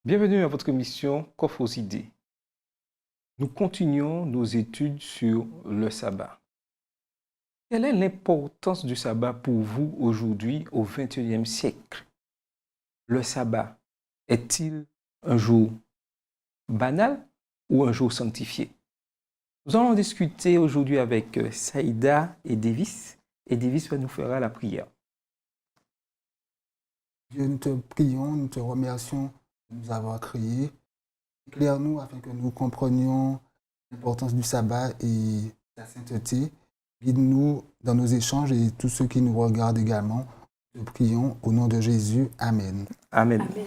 Bienvenue à votre émission Coffre aux idées. Nous continuons nos études sur le sabbat. Quelle est l'importance du sabbat pour vous aujourd'hui au XXIe siècle? Le sabbat est-il un jour banal ou un jour sanctifié? Nous allons discuter aujourd'hui avec Saïda et Davis va nous faire la prière. Dieu, nous te prions, nous te remercions de nous avoir créés. Éclaire-nous afin que nous comprenions l'importance du sabbat et sa sainteté. Guide-nous dans nos échanges et tous ceux qui nous regardent également. Nous te prions au nom de Jésus. Amen. Amen. Amen.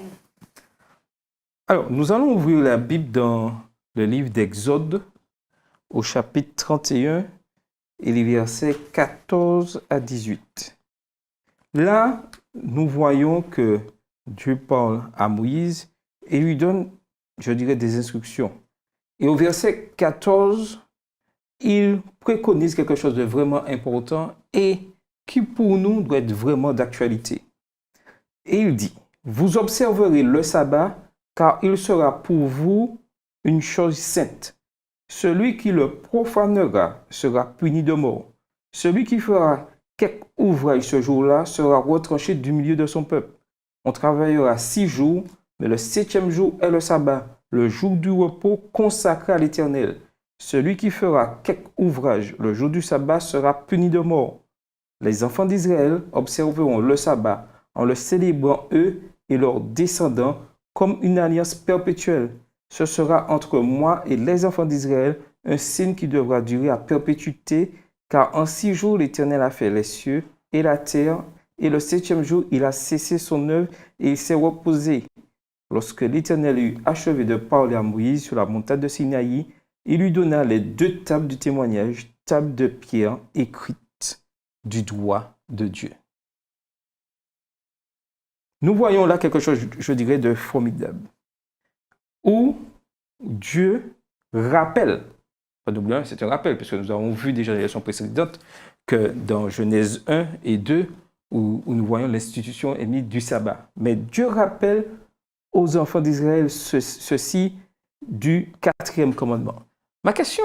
Alors, nous allons ouvrir la Bible dans le livre d'Exode au chapitre 31 et les versets 14 à 18. Là, nous voyons que Dieu parle à Moïse et lui donne, je dirais, des instructions. Et au verset 14, il préconise quelque chose de vraiment important et qui pour nous doit être vraiment d'actualité. Et il dit, « Vous observerez le sabbat, car il sera pour vous une chose sainte. Celui qui le profanera sera puni de mort. Celui qui fera quelque ouvrage ce jour-là sera retranché du milieu de son peuple. On travaillera 6 jours, mais le 7e jour est le sabbat, le jour du repos consacré à l'Éternel. Celui qui fera quelque ouvrage le jour du sabbat sera puni de mort. Les enfants d'Israël observeront le sabbat en le célébrant eux et leurs descendants comme une alliance perpétuelle. Ce sera entre moi et les enfants d'Israël un signe qui devra durer à perpétuité, car en 6 jours l'Éternel a fait les cieux et la terre, et le 7e jour il a cessé son œuvre et il s'est reposé. Lorsque l'Éternel eut achevé de parler à Moïse sur la montagne de Sinaï, il lui donna les 2 tables du témoignage, tables de pierre écrites du doigt de Dieu. Nous voyons là quelque chose, je dirais, de formidable, où Dieu rappelle, pas d'oublier, c'est un rappel, parce que nous avons vu déjà dans les leçons précédentes que dans Genèse 1 et 2, où nous voyons l'institution émise du sabbat. Mais Dieu rappelle aux enfants d'Israël ceci du 4e commandement. Ma question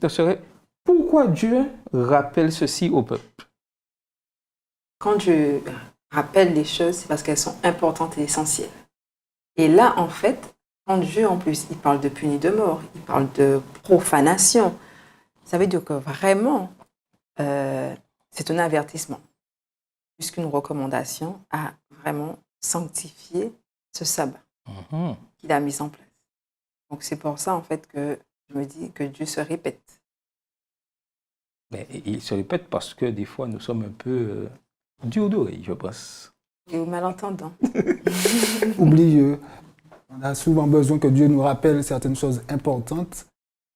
serait, pourquoi Dieu rappelle ceci au peuple? Quand Dieu rappelle les choses, c'est parce qu'elles sont importantes et essentielles. Et là, en fait, quand Dieu, en plus, il parle de puni de mort, il parle de profanation, ça veut dire que vraiment, c'est un avertissement, plus qu'une recommandation à vraiment sanctifier ce sabbat qu'il a mis en place. Donc, c'est pour ça, en fait, que je me dis que Dieu se répète. Mais il se répète parce que des fois, nous sommes un peu durs d'oreille, je pense. Et aux malentendants. Oublieux. On a souvent besoin que Dieu nous rappelle certaines choses importantes.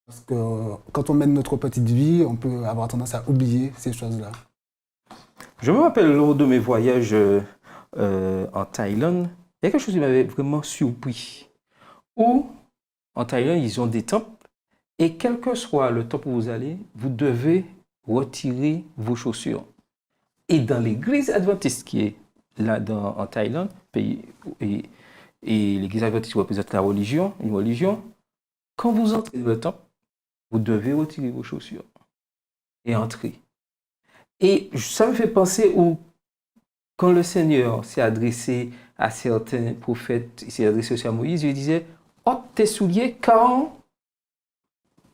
Parce que quand on mène notre petite vie, on peut avoir tendance à oublier ces choses-là. Je me rappelle lors de mes voyages en Thaïlande, il y a quelque chose qui m'avait vraiment surpris. Où, en Thaïlande, ils ont des temples et quel que soit le temple où vous allez, vous devez retirer vos chaussures. Et dans l'église adventiste qui est là en Thaïlande, pays, et l'église adventiste représente la religion, une religion, quand vous entrez dans le temple, vous devez retirer vos chaussures et entrer. Et ça me fait penser quand le Seigneur s'est adressé à certains prophètes, il s'est adressé aussi à Moïse, il disait, « ôte tes souliers, car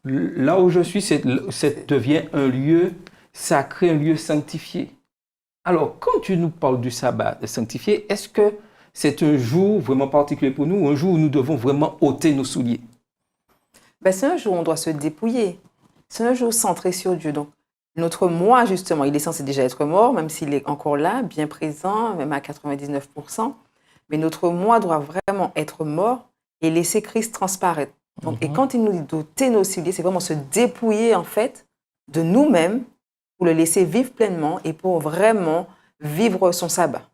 là où je suis, ça devient un lieu sacré, un lieu sanctifié. » Alors, quand tu nous parles du sabbat de sanctifié, est-ce que c'est un jour vraiment particulier pour nous, un jour où nous devons vraiment ôter nos souliers? C'est un jour où on doit se dépouiller. C'est un jour centré sur Dieu. Donc, notre moi, justement, il est censé déjà être mort, même s'il est encore là, bien présent, même à 99%. Mais notre moi doit vraiment être mort et laisser Christ transparaître. Donc, Et quand il nous dit d'ôter nos souliers, c'est vraiment se dépouiller, en fait, de nous-mêmes pour le laisser vivre pleinement et pour vraiment vivre son sabbat.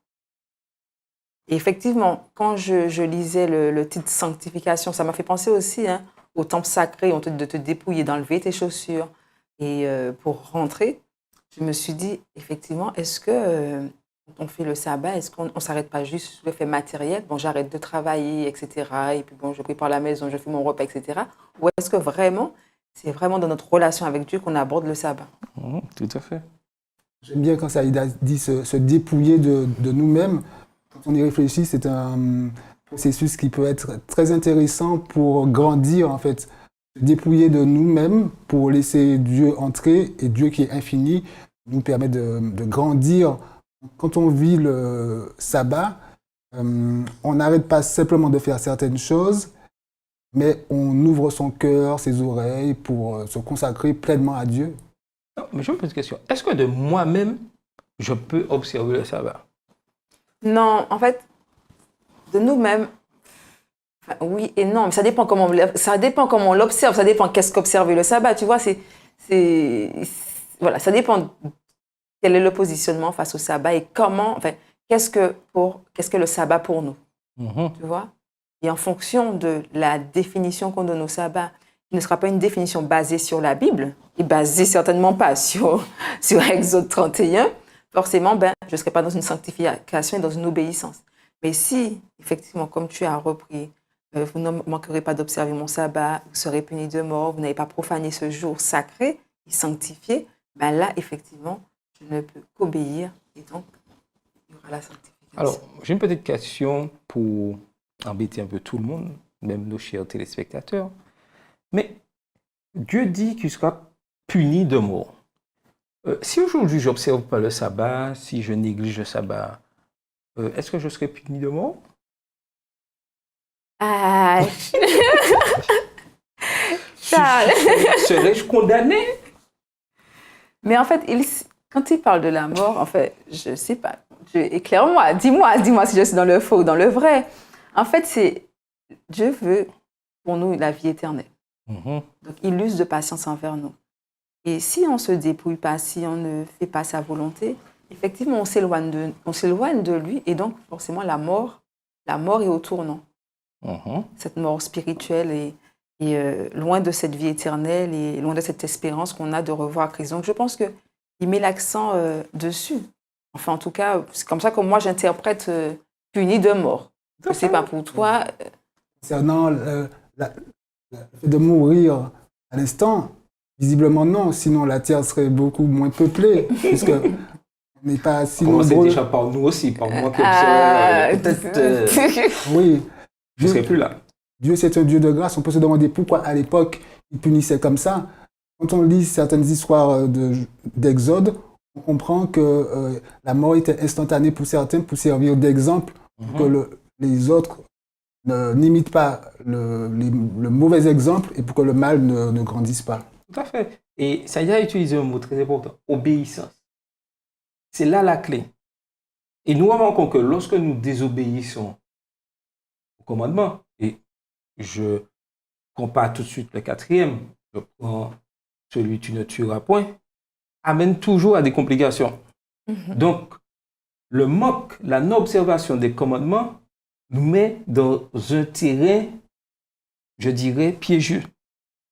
Et effectivement, quand je lisais le titre sanctification, ça m'a fait penser aussi au temple sacré, on te dit de te dépouiller, d'enlever tes chaussures. Et pour rentrer, je me suis dit, effectivement, est-ce qu'on on fait le sabbat, est-ce qu'on ne s'arrête pas juste sur le fait matériel? Bon, j'arrête de travailler, etc. Et puis bon, je prépare la maison, je fais mon repas, etc. Ou est-ce que vraiment, c'est vraiment dans notre relation avec Dieu qu'on aborde le sabbat? Tout à fait. J'aime bien quand Saïda dit se dépouiller de nous-mêmes. Quand on y réfléchit, c'est un processus qui peut être très intéressant pour grandir, en fait. Se dépouiller de nous-mêmes pour laisser Dieu entrer, et Dieu qui est infini nous permet de grandir. Quand on vit le sabbat, on n'arrête pas simplement de faire certaines choses, mais on ouvre son cœur, ses oreilles pour se consacrer pleinement à Dieu. Non, mais je me pose une question. Est-ce que de moi-même, je peux observer le sabbat? Non, en fait, de nous-mêmes, enfin, oui et non, mais ça dépend comment on l'observe, ça dépend qu'est-ce qu'observer le sabbat, tu vois, voilà, ça dépend quel est le positionnement face au sabbat et comment, enfin, qu'est-ce que le sabbat pour nous, tu vois? Et en fonction de la définition qu'on donne au sabbat, qui ne sera pas une définition basée sur la Bible, et basée certainement pas sur Exode 31, forcément, je ne serai pas dans une sanctification et dans une obéissance. Mais si, effectivement, comme tu as repris, vous ne manquerez pas d'observer mon sabbat, vous serez punis de mort, vous n'avez pas profané ce jour sacré et sanctifié, là, effectivement, je ne peux qu'obéir et donc, il y aura la sanctification. Alors, j'ai une petite question pour embêter un peu tout le monde, même nos chers téléspectateurs. Mais Dieu dit qu'il sera puni de mort. Si aujourd'hui je n'observe pas le sabbat, si je néglige le sabbat, est-ce que je serai puni de mort? Ah, ça. Serais-je condamné? Mais en fait, quand il parle de la mort, en fait, je ne sais pas. Éclaire-moi, dis-moi si je suis dans le faux ou dans le vrai. En fait, Dieu veut pour nous la vie éternelle. Donc, il use de patience envers nous. Et si on ne se dépouille pas, si on ne fait pas sa volonté, effectivement, on s'éloigne de lui et donc, forcément, la mort est au tournant. Cette mort spirituelle est loin de cette vie éternelle et loin de cette espérance qu'on a de revoir Christ. Donc, je pense qu'il met l'accent dessus. Enfin, en tout cas, c'est comme ça que moi, j'interprète puni de mort. Je ne sais pas pour toi. Concernant le fait de mourir à l'instant, visiblement non, sinon la Terre serait beaucoup moins peuplée, puisque on n'est pas si nombreux. Commencez déjà par nous aussi, par moi qui observe. Peut-être oui. je ne serai plus là. Dieu, c'est un Dieu de grâce. On peut se demander pourquoi à l'époque, il punissait comme ça. Quand on lit certaines histoires d'Exode, on comprend que la mort était instantanée pour certains pour servir d'exemple, pour que les autres n'imitent pas le mauvais exemple et pour que le mal ne grandisse pas. Tout à fait. Et ça a utilisé un mot très important, obéissance. C'est là la clé. Et nous remarquons que lorsque nous désobéissons au commandement, et je ne prends pas tout de suite le quatrième, je prends celui tu ne tueras point, amène toujours à des complications. Donc, le manque, la non-observation des commandements nous met dans un terrain, je dirais, piégeux.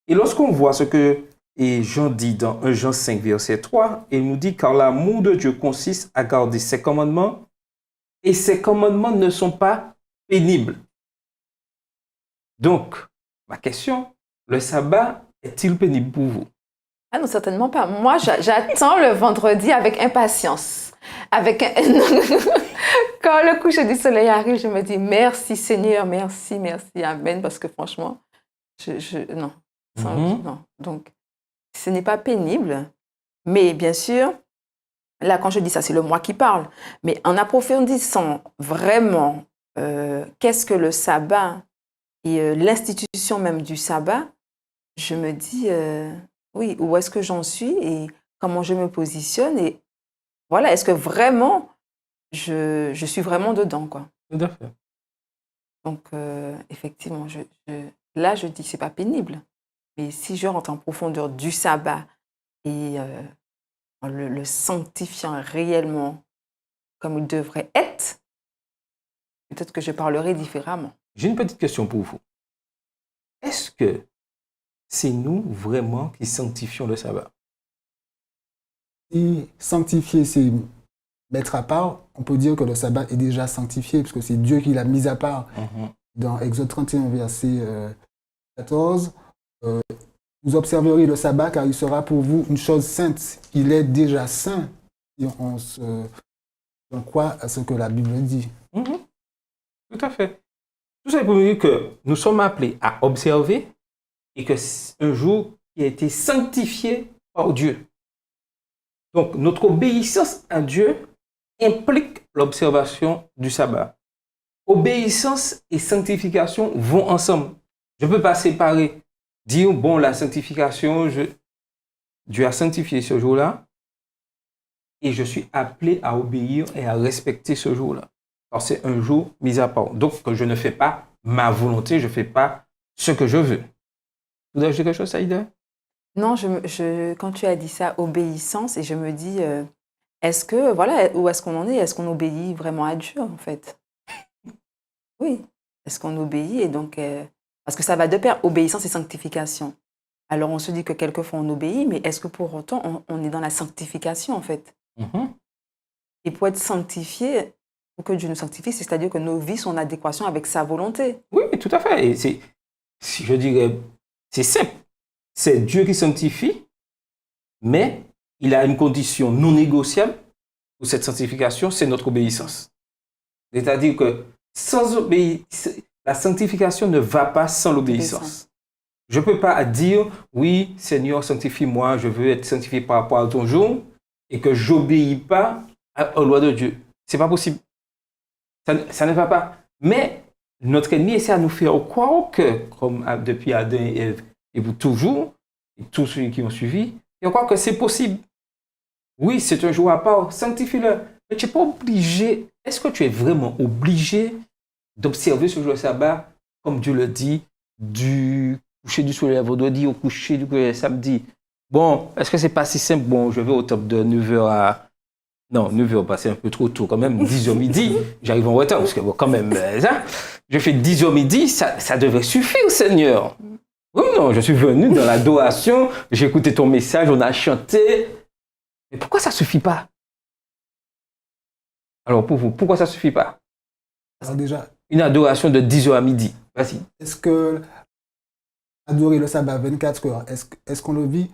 Et lorsqu'on voit ce que Jean dit dans 1 Jean 5, verset 3, il nous dit « Car l'amour de Dieu consiste à garder ses commandements, et ces commandements ne sont pas pénibles. » Donc, ma question, le sabbat est-il pénible pour vous? Ah non, certainement pas. Moi, j'attends le vendredi avec impatience. Quand le coucher du soleil arrive, je me dis merci Seigneur, merci, amen, parce que franchement, non. Non. Donc, ce n'est pas pénible, mais bien sûr, là, quand je dis ça, c'est le moi qui parle, mais en approfondissant vraiment qu'est-ce que le sabbat et l'institution même du sabbat, je me dis, oui, où est-ce que j'en suis et comment je me positionne et voilà, est-ce que vraiment, je suis vraiment dedans, quoi. Tout à fait. Donc, effectivement, là, je dis que ce n'est pas pénible. Mais si je rentre en profondeur du sabbat et en le sanctifiant réellement comme il devrait être, peut-être que je parlerai différemment. J'ai une petite question pour vous. Est-ce que c'est nous vraiment qui sanctifions le sabbat? Et sanctifier, c'est mettre à part, on peut dire que le sabbat est déjà sanctifié, puisque c'est Dieu qui l'a mis à part. Dans Exode 31, verset 14, vous observerez le sabbat car il sera pour vous une chose sainte. Il est déjà saint si on croit à ce que la Bible dit. Tout à fait. Tout ça pour dire que nous sommes appelés à observer et que c'est un jour qui a été sanctifié par Dieu. Donc, notre obéissance à Dieu implique l'observation du sabbat. Obéissance et sanctification vont ensemble. Je ne peux pas séparer, dire, bon, la sanctification, Dieu a sanctifié ce jour-là et je suis appelé à obéir et à respecter ce jour-là. Alors, c'est un jour mis à part. Donc, que je ne fais pas ma volonté, je ne fais pas ce que je veux. Vous avez quelque chose, Saïda? Non, quand tu as dit ça, obéissance, et je me dis, est-ce que, voilà, où est-ce qu'on en est? Est-ce qu'on obéit vraiment à Dieu, en fait? Oui. Est-ce qu'on obéit? Et donc, parce que ça va de pair, obéissance et sanctification. Alors, on se dit que quelquefois on obéit, mais est-ce que pour autant on est dans la sanctification, en fait? Et pour être sanctifié, pour que Dieu nous sanctifie, c'est-à-dire que nos vies sont en adéquation avec sa volonté. Oui, tout à fait. Et je dirais, c'est simple. C'est Dieu qui sanctifie, mais il a une condition non négociable pour cette sanctification, c'est notre obéissance. C'est-à-dire que sans la sanctification ne va pas sans l'obéissance. Je ne peux pas dire, oui, Seigneur, sanctifie-moi, je veux être sanctifié par rapport à ton jour, et que je n'obéis pas aux lois de Dieu. Ce n'est pas possible. Ça ne va pas. Mais notre ennemi essaie à nous faire croire que, comme depuis Adam et Ève, et vous toujours, et tous ceux qui ont suivi, ils croient que c'est possible. Oui, c'est un jour à part, sanctifie-le. Mais tu n'es pas obligé. Est-ce que tu es vraiment obligé d'observer ce jour de sabbat, comme Dieu le dit, du coucher du soleil à vendredi au coucher du samedi? Bon, est-ce que c'est pas si simple? Bon, je vais au top de 9h à... Non, 9h, c'est un peu trop tôt quand même, 10h midi, j'arrive en retard, parce que bon, quand même, ça, je fais 10h midi, ça devrait suffire, Seigneur. Oui, non, je suis venu dans l'adoration, j'ai écouté ton message, on a chanté. Mais pourquoi ça ne suffit pas? Alors pour vous, pourquoi ça ne suffit pas? Alors déjà, une adoration de 10h à midi. Vas-y. Est-ce que adorer le sabbat 24 heures, est-ce qu'on le vit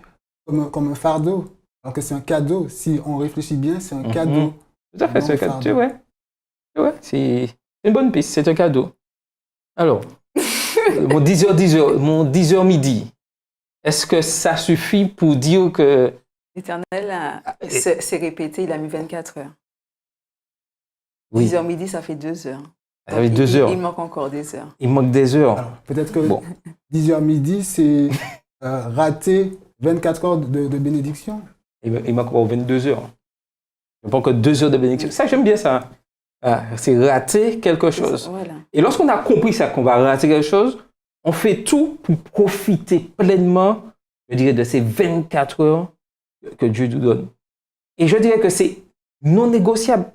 comme un fardeau? Alors que c'est un cadeau. Si on réfléchit bien, c'est un cadeau. Tout à fait, c'est un cadeau. Ouais, c'est une bonne piste, c'est un cadeau. Alors, mon 10h midi, est-ce que ça suffit pour dire que... L'Éternel s'est répété, il a mis 24 heures. Oui. 10h midi, ça fait 2 heures. Ça fait 2 heures. Il manque encore des heures. Il manque des heures. Alors, peut-être que 10h midi, c'est rater 24 heures de bénédiction. Il manque encore 22 heures. Il manque encore 2 heures de bénédiction. Ça, j'aime bien ça. C'est rater quelque chose. Voilà. Et lorsqu'on a compris ça, qu'on va rater quelque chose, on fait tout pour profiter pleinement, je dirais, de ces 24 heures que Dieu nous donne. Et je dirais que c'est non négociable.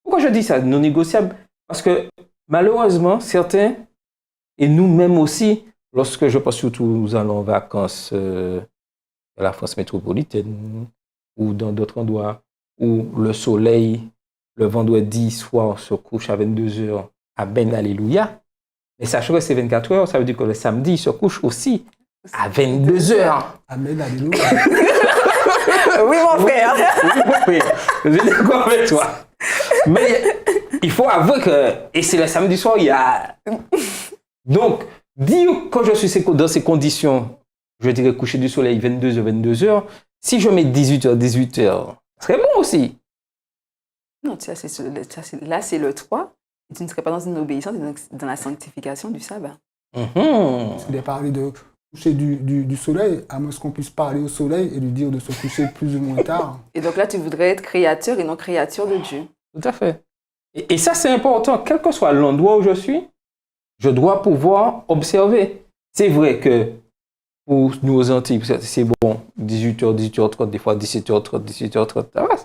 Pourquoi je dis ça, non négociable? Parce que malheureusement, certains, et nous-mêmes aussi, lorsque je pense surtout nous allons en vacances dans la France métropolitaine ou dans d'autres endroits où le soleil, le vendredi soir, se couche à 22 heures, à Ben Alléluia. Mais sachant que c'est 24 heures, ça veut dire que le samedi, il se couche aussi à 22 heures. Amen, Alléluia. Oui, mon frère. Oui, mon frère. Je suis d'accord avec toi. Mais il faut avouer que, et c'est le samedi soir, il y a... Donc, dire quand je suis dans ces conditions, je dirais coucher du soleil 22h, si je mets 18h, ce serait bon aussi. Non, là, c'est le 3. Et tu ne serais pas dans une obéissance, dans la sanctification du sabbat. Il est parlé de coucher du soleil, à moins qu'on puisse parler au soleil et lui dire de se coucher plus ou moins tard. Et donc là, tu voudrais être créateur et non créature de Dieu. Tout à fait. Et ça, c'est important. Quel que soit l'endroit où je suis, je dois pouvoir observer. C'est vrai que pour nous aux Antilles, c'est bon, 18h, 18h30, des fois 17h30, 18h30, ça va.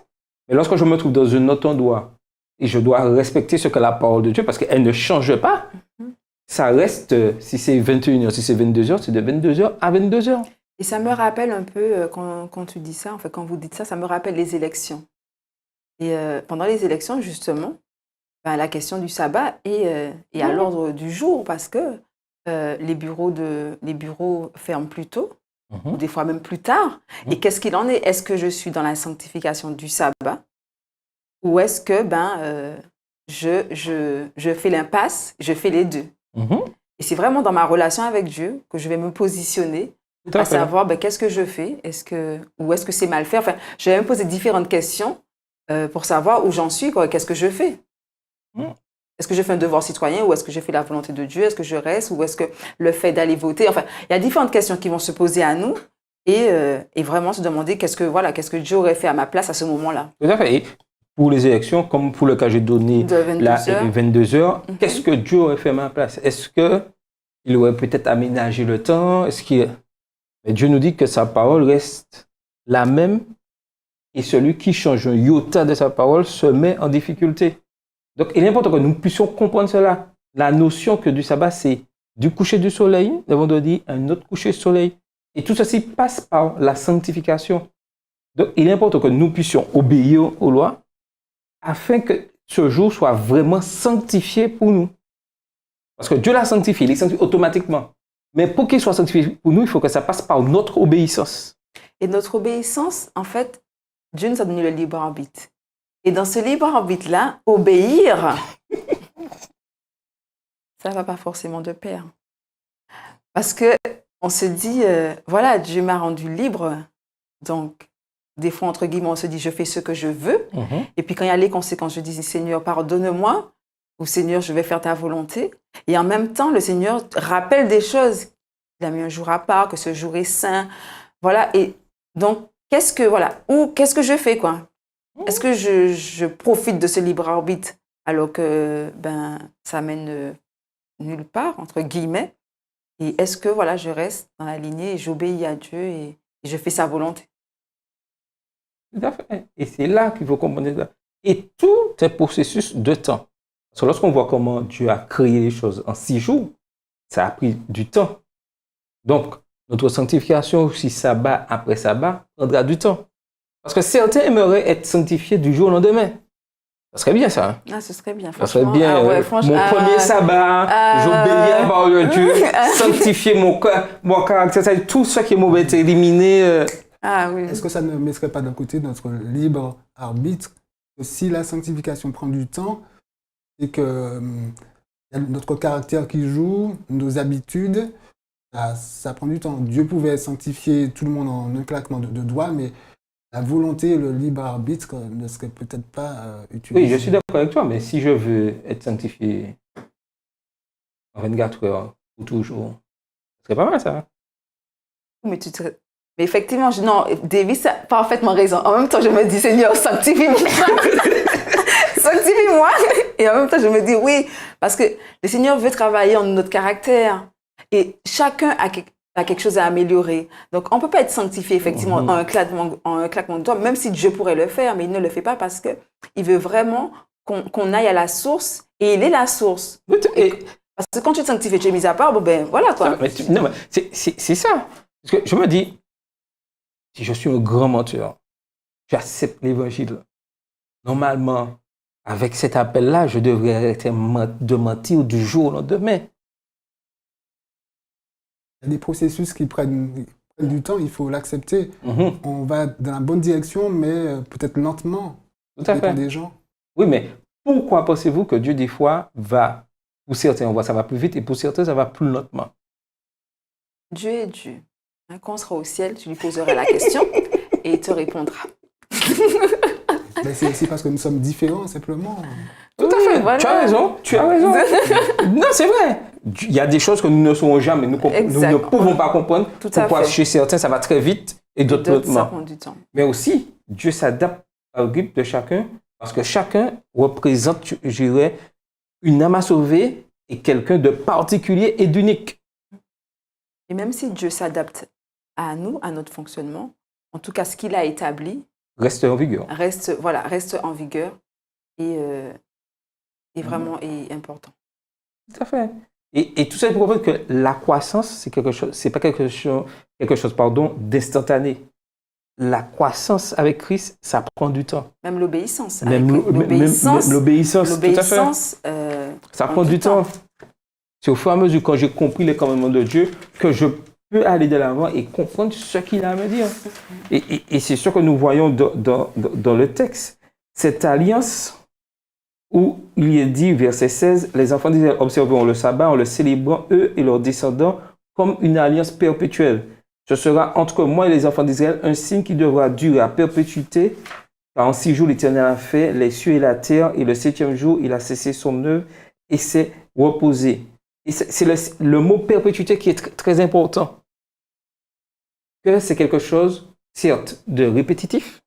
Mais lorsque je me trouve dans un autre endroit et je dois respecter ce que la parole de Dieu, parce qu'elle ne change pas, ça reste, si c'est 21h, si c'est 22h, c'est de 22h à 22h. Et ça me rappelle un peu, quand tu dis ça, en fait, quand vous dites ça, ça me rappelle les élections. Et pendant les élections, justement, ben, la question du sabbat est à l'ordre du jour parce que les bureaux ferment plus tôt, ou des fois même plus tard. Et qu'est-ce qu'il en est? Est-ce que je suis dans la sanctification du sabbat ou est-ce que je fais l'impasse, je fais les deux? Et c'est vraiment dans ma relation avec Dieu que je vais me positionner à savoir qu'est-ce que je fais, ou est-ce que c'est mal fait? Enfin, je vais me poser différentes questions pour savoir où j'en suis, qu'est-ce que je fais? Est-ce que je fais un devoir citoyen ou est-ce que je fais la volonté de Dieu? Est-ce que je reste ou est-ce que le fait d'aller voter? Enfin, il y a différentes questions qui vont se poser à nous et vraiment se demander qu'est-ce que Dieu aurait fait à ma place à ce moment-là. Tout à fait. Et pour les élections, comme pour le cas j'ai donné De 22 heures, qu'est-ce que Dieu aurait fait à ma place? Est-ce qu'il aurait peut-être aménagé le temps? Mais Dieu nous dit que sa parole reste la même et celui qui change un iota de sa parole se met en difficulté. Donc, il est important que nous puissions comprendre cela. La notion que du sabbat, c'est du coucher du soleil, le vendredi, un autre coucher du soleil. Et tout ceci passe par la sanctification. Donc, il est important que nous puissions obéir aux lois afin que ce jour soit vraiment sanctifié pour nous. Parce que Dieu l'a sanctifié, il est sanctifié automatiquement. Mais pour qu'il soit sanctifié pour nous, il faut que ça passe par notre obéissance. Et notre obéissance, en fait, Dieu nous a donné le libre arbitre. Et dans ce libre arbitre-là, obéir, ça ne va pas forcément de pair. Parce qu'on se dit, voilà, Dieu m'a rendu libre. Donc, des fois, entre guillemets, on se dit, je fais ce que je veux. Et puis, quand il y a les conséquences, je dis, Seigneur, pardonne-moi. Ou Seigneur, je vais faire ta volonté. Et en même temps, le Seigneur rappelle des choses. Il a mis un jour à part, que ce jour est saint. Voilà. Et donc, qu'est-ce que je fais, quoi? Est-ce que je profite de ce libre arbitre alors que ça mène nulle part, entre guillemets? Et est-ce que je reste dans la lignée et j'obéis à Dieu et je fais sa volonté? Tout à fait. Et c'est là qu'il faut comprendre ça. Et tout est processus de temps. Parce que lorsqu'on voit comment Dieu a créé les choses en 6 jours, ça a pris du temps. Donc, notre sanctification aussi, sabbat après sabbat, prendra du temps. Parce que certains aimeraient être sanctifiés du jour au lendemain. Ça serait bien ça. Ah, ce serait bien. Ça serait bien. Mon premier sabbat, j'obéis à la parole de Dieu, sanctifier mon caractère, tout ce qui est mauvais est éliminé. Oui. Est-ce que ça ne mettrait pas d'un côté notre libre arbitre? Si la sanctification prend du temps et que y a notre caractère qui joue, nos habitudes, ça prend du temps. Dieu pouvait sanctifier tout le monde en un claquement de doigts, mais la volonté et le libre arbitre ne seraient peut-être pas utilisés. Oui, je suis d'accord avec toi, mais si je veux être sanctifié en 24 heures ou toujours, ce serait pas mal ça. Mais effectivement, Davis a parfaitement raison. En même temps, je me dis, Seigneur, sanctifie-moi. Sanctifie-moi. Et en même temps, je me dis, oui, parce que le Seigneur veut travailler en notre caractère. Et chacun a quelque chose à améliorer. Donc, on ne peut pas être sanctifié, effectivement, en un claquement de doigts, même si Dieu pourrait le faire, mais il ne le fait pas parce qu'il veut vraiment qu'on aille à la source, et il est la source. Parce que quand tu te sanctifies, tu es mis à part, voilà quoi. C'est ça. Parce que je me dis, si je suis un grand menteur, j'accepte l'évangile. Normalement, avec cet appel-là, je devrais arrêter de mentir du jour au lendemain. Il y a des processus qui prennent du temps, il faut l'accepter. On va dans la bonne direction, mais peut-être lentement. Tout à fait. Des gens. Oui, mais pourquoi pensez-vous que Dieu, des fois, pour certains, on voit ça va plus vite, et pour certains, ça va plus lentement? Dieu est Dieu. Quand on sera au ciel, tu lui poseras la question et il te répondra. C'est parce que nous sommes différents, simplement. Tout à fait. Voilà. Tu as raison. Non, c'est vrai. Il y a des choses que nous ne saurons jamais, nous ne pouvons pas comprendre. Pourquoi chez certains, ça va très vite et d'autres lentement. Ça prend du temps. Mais aussi, Dieu s'adapte au rythme de chacun parce que chacun représente, je dirais, une âme à sauver et quelqu'un de particulier et d'unique. Et même si Dieu s'adapte à nous, à notre fonctionnement, en tout cas, ce qu'il a établi reste en vigueur. Reste en vigueur et vraiment est important. Tout à fait. Et tout ça pour comprendre que la croissance, c'est pas quelque chose d'instantané. la croissance avec Christ, ça prend du temps. Même l'obéissance. Même l'obéissance, tout à fait. Ça prend du temps. C'est au fur et à mesure, quand j'ai compris les commandements de Dieu, que je peux aller de l'avant et comprendre ce qu'il a à me dire. Et c'est sûr que nous voyons dans le texte, cette alliance où il est dit, verset 16, les enfants d'Israël observeront le sabbat en le célébrant, eux et leurs descendants, comme une alliance perpétuelle. Ce sera entre moi et les enfants d'Israël un signe qui devra durer à perpétuité. Car en 6 jours, l'Éternel a fait les cieux et la terre, et le 7e jour, il a cessé son œuvre et s'est reposé. Et c'est le mot perpétuité qui est très important. Que c'est quelque chose, certes, de répétitif,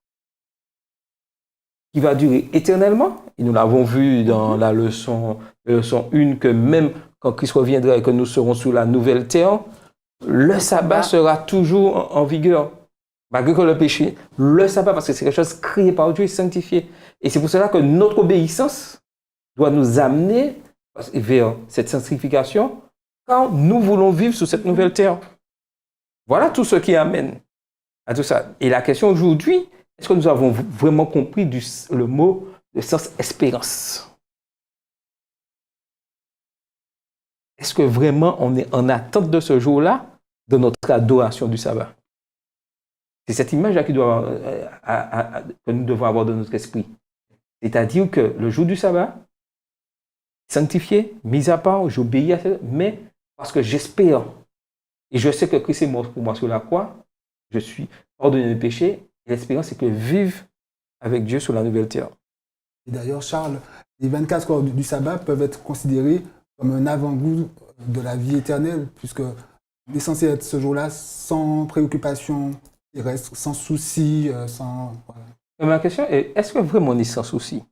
qui va durer éternellement. Et nous l'avons vu dans la leçon 1, que même quand Christ reviendra et que nous serons sur la nouvelle terre, le sabbat sera toujours en vigueur. Malgré que le péché, le sabbat, parce que c'est quelque chose créé par Dieu et sanctifié. Et c'est pour cela que notre obéissance doit nous amener vers cette sanctification quand nous voulons vivre sur cette nouvelle terre. Voilà tout ce qui amène à tout ça. Et la question aujourd'hui, est-ce que nous avons vraiment compris le mot, le sens espérance? Est-ce que vraiment on est en attente de ce jour-là, de notre adoration du sabbat? C'est cette image-là que nous devons avoir dans notre esprit. C'est-à-dire que le jour du sabbat, sanctifié, mis à part, j'obéis à ça, mais parce que j'espère, et je sais que Christ est mort pour moi sur la croix, je suis pardonné de péché, et l'espérance, c'est que vive avec Dieu sur la nouvelle terre. Et d'ailleurs, Charles, les 24 heures du sabbat peuvent être considérées comme un avant-goût de la vie éternelle, puisque on est censé être ce jour-là sans préoccupation terrestre, sans soucis, sans... Voilà. Ma question est, est-ce que vraiment on est sans soucis?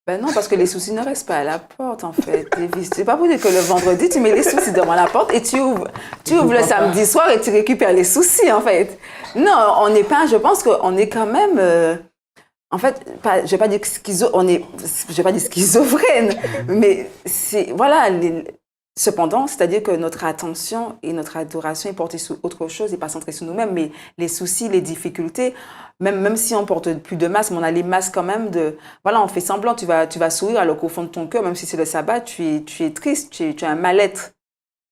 Ben non, parce que les soucis ne restent pas à la porte, en fait. C'est pas pour dire que le vendredi, tu mets les soucis devant la porte et tu ouvres le samedi soir et tu récupères les soucis, en fait. Non, on n'est pas, je pense qu'on est quand même... en fait, je vais pas dire schizophrène, mais c'est... Voilà, cependant, c'est-à-dire que notre attention et notre adoration est portée sur autre chose et pas centrée sur nous-mêmes, mais les soucis, les difficultés, même si on porte plus de masques, mais on a les masques quand même de... Voilà, on fait semblant, tu vas sourire alors qu'au fond de ton cœur, même si c'est le sabbat, tu es triste, tu as un mal-être.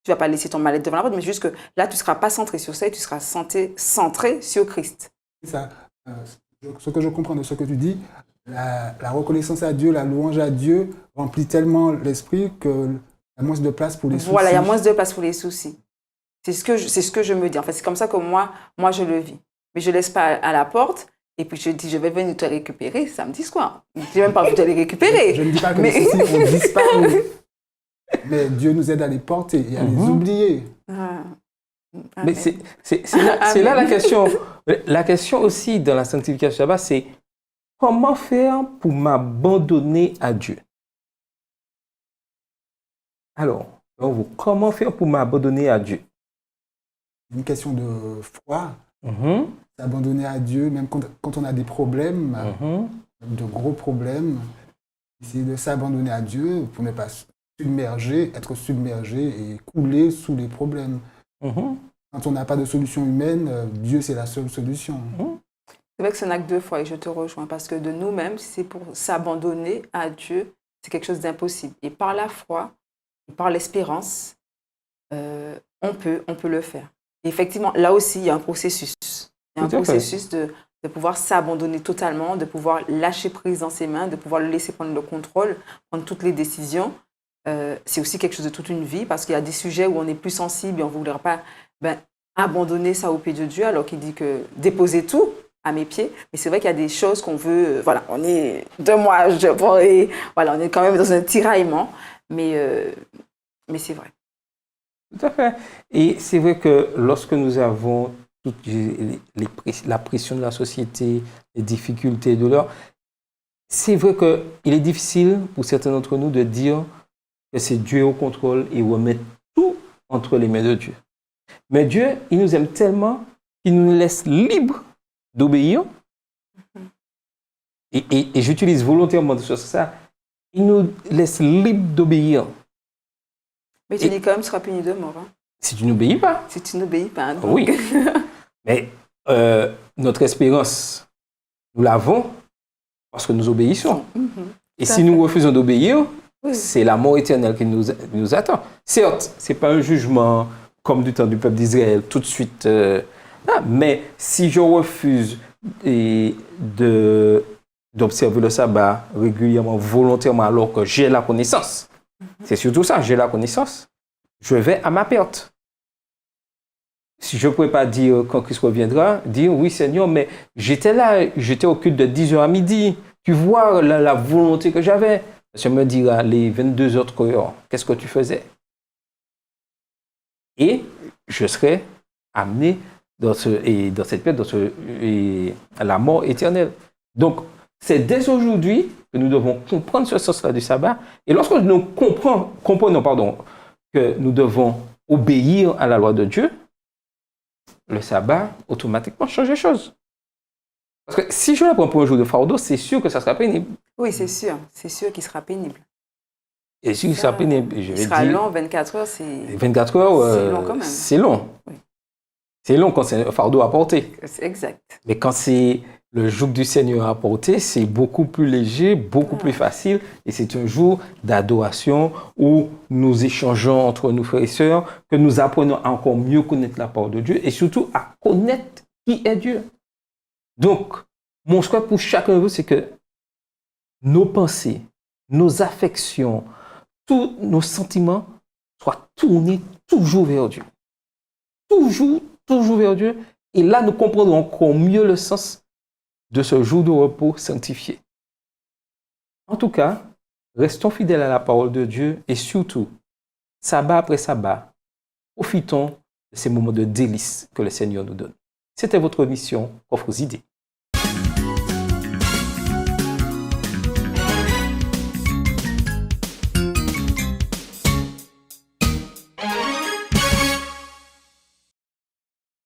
Tu vas pas laisser ton mal-être devant la porte, mais juste que là, tu ne seras pas centré sur ça et tu seras centré sur Christ. C'est ça. Ce que je comprends de ce que tu dis, la reconnaissance à Dieu, la louange à Dieu remplit tellement l'esprit que... Il y a moins de place pour les soucis. Voilà, il y a moins de place pour les soucis. C'est ce que je me dis. En fait, c'est comme ça que moi je le vis. Mais je ne laisse pas à la porte et puis je dis, je vais venir te récupérer samedi soir. Je n'ai même pas envie de les récupérer. Je ne dis pas que les soucis ont disparu. Mais Dieu nous aide à les porter et à les oublier. Mais c'est là la question. La question aussi dans la sanctification du sabbat, c'est comment faire pour m'abandonner à Dieu? Alors, comment faire pour m'abandonner à Dieu? Une question de foi. S'abandonner à Dieu, même quand on a des problèmes, de gros problèmes, essayer de s'abandonner à Dieu pour ne pas être submergé et couler sous les problèmes. Quand on n'a pas de solution humaine, Dieu, c'est la seule solution. C'est vrai que c'est un acte de foi et je te rejoins parce que de nous-mêmes, si c'est pour s'abandonner à Dieu, c'est quelque chose d'impossible. Et par la foi, par l'espérance, on peut le faire. Et effectivement, là aussi, il y a un processus. Il y a un processus de pouvoir s'abandonner totalement, de pouvoir lâcher prise dans ses mains, de pouvoir le laisser prendre le contrôle, prendre toutes les décisions. C'est aussi quelque chose de toute une vie parce qu'il y a des sujets où on est plus sensible et on ne voudrait pas abandonner ça au pied de Dieu alors qu'il dit que déposer tout à mes pieds. Mais c'est vrai qu'il y a des choses qu'on veut... voilà, on est 2 mois, voilà, on est quand même dans un tiraillement. Mais c'est vrai. Tout à fait. Et c'est vrai que lorsque nous avons la pression de la société, les difficultés de l'heure, c'est vrai qu'il est difficile pour certains d'entre nous de dire que c'est Dieu au contrôle et remettre tout entre les mains de Dieu. Mais Dieu, il nous aime tellement qu'il nous laisse libres d'obéir. Et j'utilise volontairement de ça. Il nous laisse libres d'obéir. Mais tu dis quand même, tu seras puni de mort. Hein. Si tu n'obéis pas. Si tu n'obéis pas. Donc... Oui. Mais notre espérance, nous l'avons parce que nous obéissons. Et Tout à si fait. nous refusons d'obéir, Oui. c'est la mort éternelle qui nous attend. Certes, ce n'est pas un jugement comme du temps du peuple d'Israël, tout de suite. Mais si je refuse d'observer le sabbat régulièrement, volontairement, alors que j'ai la connaissance, c'est surtout ça, j'ai la connaissance, je vais à ma perte. Si je ne pouvais pas dire, quand Christ reviendra, dire, oui Seigneur, mais j'étais là, j'étais au culte de 10h à midi. Tu vois la volonté que j'avais. Le Seigneur me dira, les 22 autres heures, qu'est-ce que tu faisais? Et je serai amené dans cette perte, à la mort éternelle. Donc, c'est dès aujourd'hui que nous devons comprendre ce sens-là du sabbat. Et lorsque nous comprenons que nous devons obéir à la loi de Dieu, le sabbat, automatiquement, change les choses. Parce que si je la prends pour un jour de fardeau, c'est sûr que ça sera pénible. Oui, c'est sûr qu'il sera pénible. Et si ça sera pénible, je Il vais sera dire, long, 24 heures, c'est 24 heures, c'est long quand même. c'est long. Oui. C'est long quand c'est un fardeau à porter. exact. Mais quand c'est le joug du Seigneur à porter, c'est beaucoup plus léger, beaucoup plus facile. Et c'est un jour d'adoration où nous échangeons entre nous frères et sœurs, que nous apprenons à encore mieux connaître la parole de Dieu et surtout à connaître qui est Dieu. Donc, mon souhait pour chacun de vous, c'est que nos pensées, nos affections, tous nos sentiments soient tournés toujours vers Dieu. Toujours vers Dieu. Et là, nous comprendrons encore mieux le sens de ce jour de repos sanctifié. En tout cas, restons fidèles à la parole de Dieu et surtout, sabbat après sabbat, profitons de ces moments de délice que le Seigneur nous donne. C'était votre mission, Coffres idées.